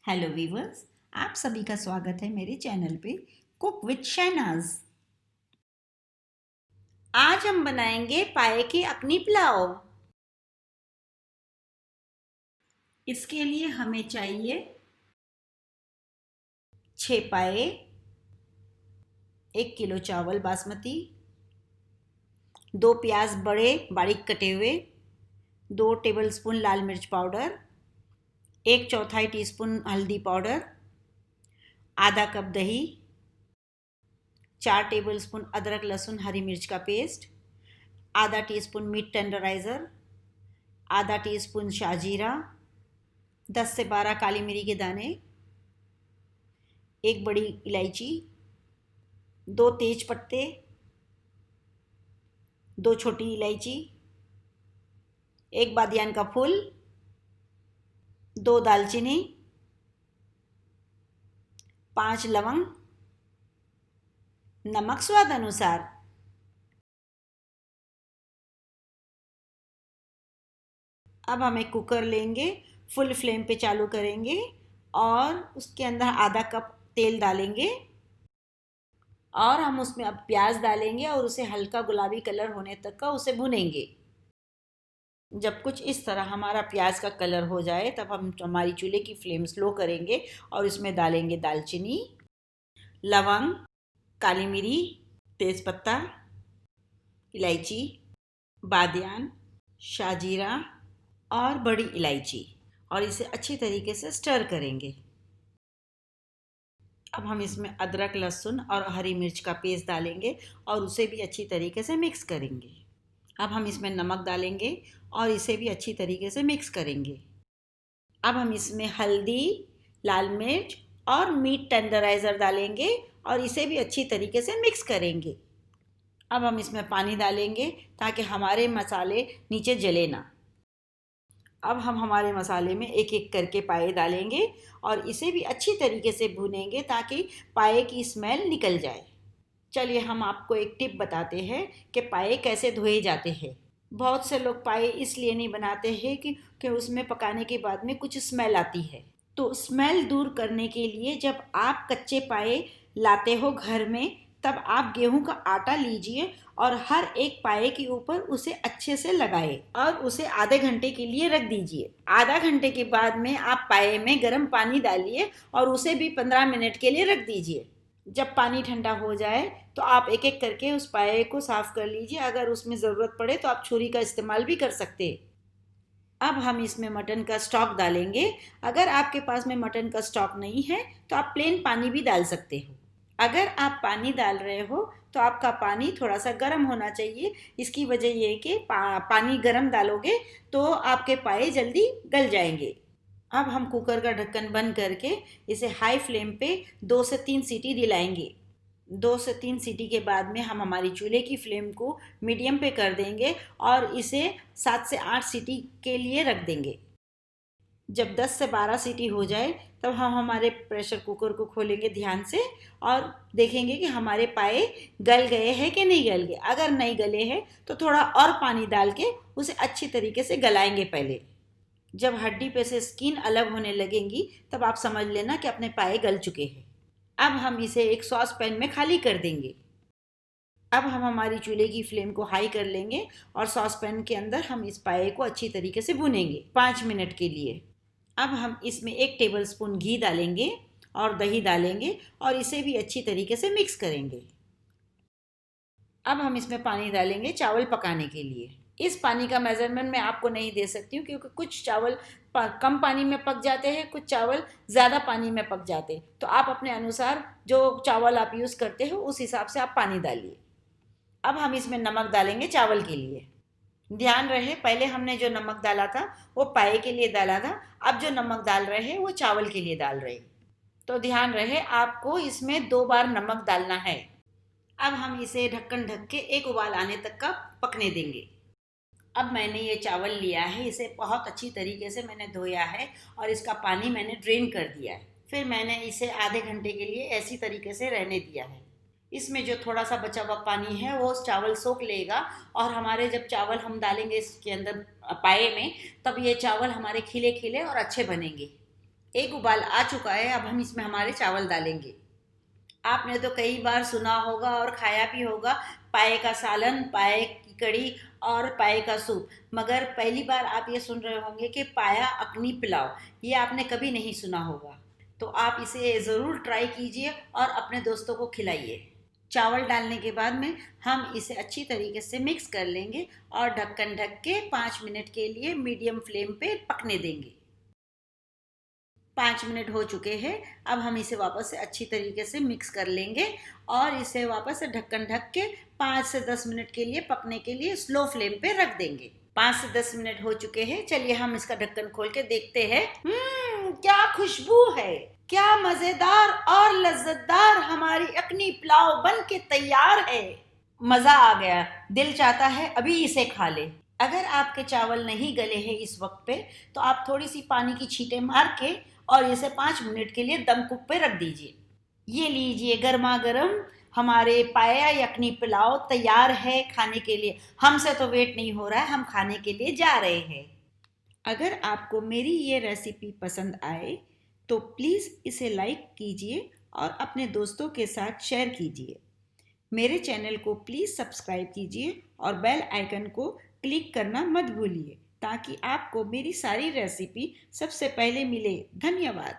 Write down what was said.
Hello viewers, आप सभी का स्वागत है मेरे चैनल पे कुक विद शहनाज। आज हम बनाएंगे पाए की अखनी पुलाव। इसके लिए हमें चाहिए 6 पाए, 1 किलो चावल बासमती, 2 प्याज बड़े बारीक कटे हुए, 2 टेबलस्पून लाल मिर्च पाउडर, 1/4 टीस्पून हल्दी पाउडर, आधा कप दही, 4 टेबलस्पून अदरक लहसुन हरी मिर्च का पेस्ट, आधा टीस्पून मीट टेंडराइज़र, आधा टीस्पून शाजीरा, 10 से 12 काली मिरी के दाने, 1 बड़ी इलायची, 2 तेज पत्ते, 2 छोटी इलायची, 1 बादियान का फूल, 2 दालचीनी, 5 लवंग, नमक स्वाद अनुसार। अब हम एक कुकर लेंगे, फुल फ्लेम पे चालू करेंगे और उसके अंदर आधा कप तेल डालेंगे और हम उसमें अब प्याज डालेंगे और उसे हल्का गुलाबी कलर होने तक का उसे भुनेंगे। जब कुछ इस तरह हमारा प्याज का कलर हो जाए तब हम हमारी चूल्हे की फ्लेम स्लो करेंगे और इसमें डालेंगे दालचीनी, लवंग, काली मिरी, तेज़पत्ता, इलायची, बादियान, शाजीरा और बड़ी इलायची और इसे अच्छी तरीके से स्टर करेंगे। अब हम इसमें अदरक लहसुन और हरी मिर्च का पेस्ट डालेंगे और उसे भी अच्छी तरीके से मिक्स करेंगे। अब हम इसमें नमक डालेंगे और इसे भी अच्छी तरीके से मिक्स करेंगे। अब हम इसमें हल्दी, लाल मिर्च और मीट टेंडराइज़र डालेंगे और इसे भी अच्छी तरीके से मिक्स करेंगे। अब हम इसमें पानी डालेंगे ताकि हमारे मसाले नीचे जले ना। अब हम हमारे मसाले में एक एक करके पाए डालेंगे और इसे भी अच्छी तरीके से भूनेंगे ताकि पाए की स्मेल निकल जाए। चलिए हम आपको एक टिप बताते हैं कि पाए कैसे धोए जाते हैं। बहुत से लोग पाए इसलिए नहीं बनाते हैं कि उसमें पकाने के बाद में कुछ स्मेल आती है। तो स्मेल दूर करने के लिए जब आप कच्चे पाए लाते हो घर में तब आप गेहूं का आटा लीजिए और हर एक पाए के ऊपर उसे अच्छे से लगाए और उसे आधे घंटे के लिए रख दीजिए। आधा घंटे के बाद में आप पाए में गर्म पानी डालिए और उसे भी 15 मिनट के लिए रख दीजिए। जब पानी ठंडा हो जाए तो आप एक एक करके उस पाए को साफ कर लीजिए। अगर उसमें ज़रूरत पड़े तो आप छुरी का इस्तेमाल भी कर सकते हैं। अब हम इसमें मटन का स्टॉक डालेंगे। अगर आपके पास में मटन का स्टॉक नहीं है तो आप प्लेन पानी भी डाल सकते हो। अगर आप पानी डाल रहे हो तो आपका पानी थोड़ा सा गर्म होना चाहिए। इसकी वजह ये है कि पानी गर्म डालोगे तो आपके पाए जल्दी गल जाएंगे। अब हम कुकर का ढक्कन बंद करके इसे हाई फ्लेम पे 2 से 3 सीटी दिलाएंगे। 2 से 3 सीटी के बाद में हम हमारी चूल्हे की फ्लेम को मीडियम पे कर देंगे और इसे 7 से 8 सीटी के लिए रख देंगे। जब 10 से 12 सीटी हो जाए तब हम हमारे प्रेशर कुकर को खोलेंगे ध्यान से और देखेंगे कि हमारे पाए गल गए हैं कि नहीं गल गए। अगर नहीं गले हैं तो थोड़ा और पानी डाल के उसे अच्छी तरीके से गलाएंगे पहले। जब हड्डी पे से स्किन अलग होने लगेंगी तब आप समझ लेना कि अपने पाए गल चुके हैं। अब हम इसे एक सॉस पैन में खाली कर देंगे। अब हम हमारी चूल्हे की फ्लेम को हाई कर लेंगे और सॉस पैन के अंदर हम इस पाए को अच्छी तरीके से भूनेंगे 5 मिनट के लिए। अब हम इसमें 1 टेबलस्पून घी डालेंगे और दही डालेंगे और इसे भी अच्छी तरीके से मिक्स करेंगे। अब हम इसमें पानी डालेंगे चावल पकाने के लिए। इस पानी का मेज़रमेंट मैं आपको नहीं दे सकती हूँ क्योंकि कुछ चावल कम पानी में पक जाते हैं, कुछ चावल ज़्यादा पानी में पक जाते हैं। तो आप अपने अनुसार जो चावल आप यूज़ करते हो उस हिसाब से आप पानी डालिए। अब हम इसमें नमक डालेंगे चावल के लिए। ध्यान रहे पहले हमने जो नमक डाला था वो पाए के लिए डाला था, अब जो नमक डाल रहे हैं वो चावल के लिए डाल रहे हैं। तो ध्यान रहे आपको इसमें 2 बार नमक डालना है। अब हम इसे ढक्कन ढक के एक उबाल आने तक का पकने देंगे। अब मैंने ये चावल लिया है, इसे बहुत अच्छी तरीके से मैंने धोया है और इसका पानी मैंने ड्रेन कर दिया है। फिर मैंने इसे आधे घंटे के लिए ऐसी तरीके से रहने दिया है। इसमें जो थोड़ा सा बचा हुआ पानी है वो चावल सोख लेगा और हमारे जब चावल हम डालेंगे इसके अंदर पाए में तब ये चावल हमारे खिले खिले और अच्छे बनेंगे। एक उबाल आ चुका है, अब हम इसमें हमारे चावल डालेंगे। आपने तो कई बार सुना होगा और खाया भी होगा पाए का सालन, पाए की कड़ी और पाए का सूप, मगर पहली बार आप ये सुन रहे होंगे कि पाया अकनी पुलाव, ये आपने कभी नहीं सुना होगा। तो आप इसे ज़रूर ट्राई कीजिए और अपने दोस्तों को खिलाइए। चावल डालने के बाद में हम इसे अच्छी तरीके से मिक्स कर लेंगे और ढक्कन ढक के 5 मिनट के लिए मीडियम फ्लेम पे पकने देंगे। 5 मिनट हो चुके हैं, अब हम इसे वापस से अच्छी तरीके से मिक्स कर लेंगे और इसे वापस से ढक्कन ढक के 5 से 10 मिनट के लिए पकने के लिए स्लो फ्लेम पे रख देंगे। 5 से 10 मिनट हो चुके हैं, चलिए हम इसका ढक्कन खोल के देखते हैं। क्या खुशबू है, क्या मजेदार और लज्जतदार हमारी अकनी पुलाव बन के तैयार है। मजा आ गया, दिल चाहता है अभी इसे खा ले। अगर आपके चावल नहीं गले हैं इस वक्त पे, तो आप थोड़ी सी पानी की छींटे मार के और इसे 5 मिनट के लिए दम कुक पे रख दीजिए। ये लीजिए, गर्मा गर्म हमारे पाया यखनी पुलाव तैयार है खाने के लिए। हमसे तो वेट नहीं हो रहा है, हम खाने के लिए जा रहे हैं। अगर आपको मेरी ये रेसिपी पसंद आए तो प्लीज़ इसे लाइक कीजिए और अपने दोस्तों के साथ शेयर कीजिए। मेरे चैनल को प्लीज़ सब्सक्राइब कीजिए और बेल आइकन को क्लिक करना मत भूलिए ताकि आपको मेरी सारी रेसिपी सबसे पहले मिले। धन्यवाद।